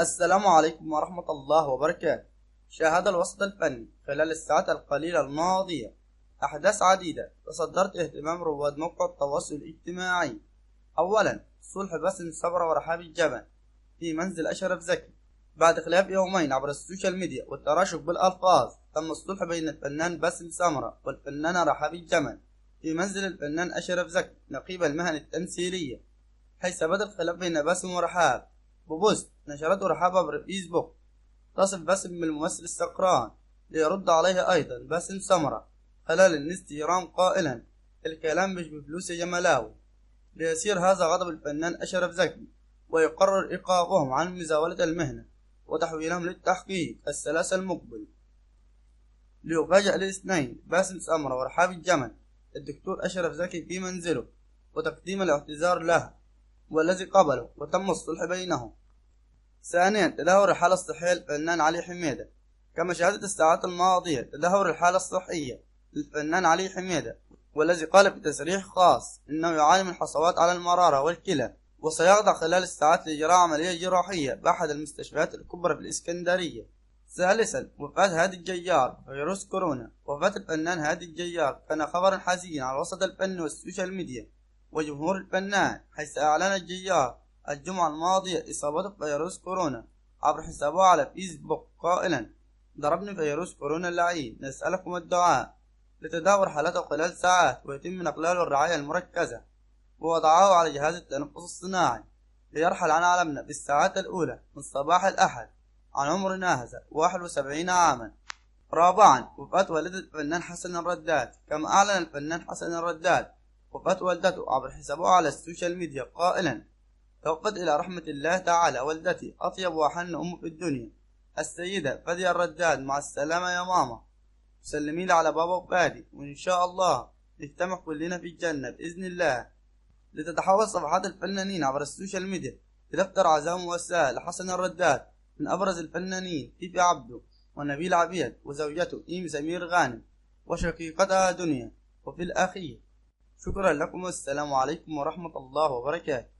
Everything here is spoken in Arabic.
السلام عليكم ورحمة الله وبركاته. شاهد الوسط الفني خلال الساعات القليلة الماضية أحداث عديدة تصدرت اهتمام رواد موقع التواصل الاجتماعي. أولا، صلح باسم سمرة ورحاب الجبل في منزل أشرف زكي. بعد خلاف يومين عبر السوشيال ميديا والتراشق بالألفاظ، تم الصلح بين الفنان باسم سمرة والفنانة رحاب الجمل في منزل الفنان أشرف زكي نقيب المهن التمثيلية، حيث بدأ الخلاف بين باسم ورحاب ببوست نشرته رحاب عبر فيسبوك تصف باسم بالممثل السكران، ليرد عليه أيضا باسم سمرة خلال الانستغرام قائلا: الكلام مش بفلوس يا جملاوي. ليصير هذا غضب الفنان أشرف زكي ويقرر إيقافهم عن مزاولة المهنة وتحويلهم للتحقيق الثلاثة المقبل. ليفاجأ الاثنين باسم سمرة ورحاب الجمل الدكتور أشرف زكي في منزله وتقديم الاعتذار له، والذي قبله وتم الصلح بينهم. ثانيا، تدهور الحالة الصحية للفنان علي حميدة. كما شهدت الساعات الماضية تدهور الحالة الصحية للفنان علي حميدة، والذي قال في تصريح خاص إنه يعاني من حصوات على المرارة والكلى، وسيخضع خلال الساعات لإجراء عملية جراحية بأحد المستشفيات الكبرى في الإسكندرية. ثالثا، وفاة هادي الجيار فيروس كورونا. وفاة الفنان هادي الجيار كان خبرا حزينا على الوسط الفني والسوشيال ميديا وجمهور الفنان، حيث أعلن الجيار الجمعة الماضية إصابته بفيروس كورونا عبر حسابه على فيسبوك قائلا: ضربني فيروس كورونا اللعين، نسألكم الدعاء. لتدهور حالته خلال ساعات ويتم نقله للرعاية المركزة ووضعه على جهاز التنفس الصناعي ليرحل عن عالمنا في الساعات الأولى من صباح الأحد عن عمر ناهز 71 عاما. رابعا، وفاة والدة الفنان حسن الرداد. كما أعلن الفنان حسن الرداد وفاة والدته عبر حسابه على السوشيال ميديا قائلا: توفت إلى رحمة الله تعالى والدتي أطيب وأحن أم في الدنيا، السيدة فادية الرداد. مع السلامة يا ماما، سلمي لي على بابا وفادي، وإن شاء الله نجتمع كلنا في الجنة بإذن الله. لتتحول صفحات الفنانين عبر السوشيال ميديا لدفتر عزاء موسعة لحسن الرداد من أبرز الفنانين فيفي عبده ونبيل عبيد وزوجته إيمي سمير غانم وشقيقتها دنيا. وفي الأخير، شكرا لكم والسلام عليكم ورحمة الله وبركاته.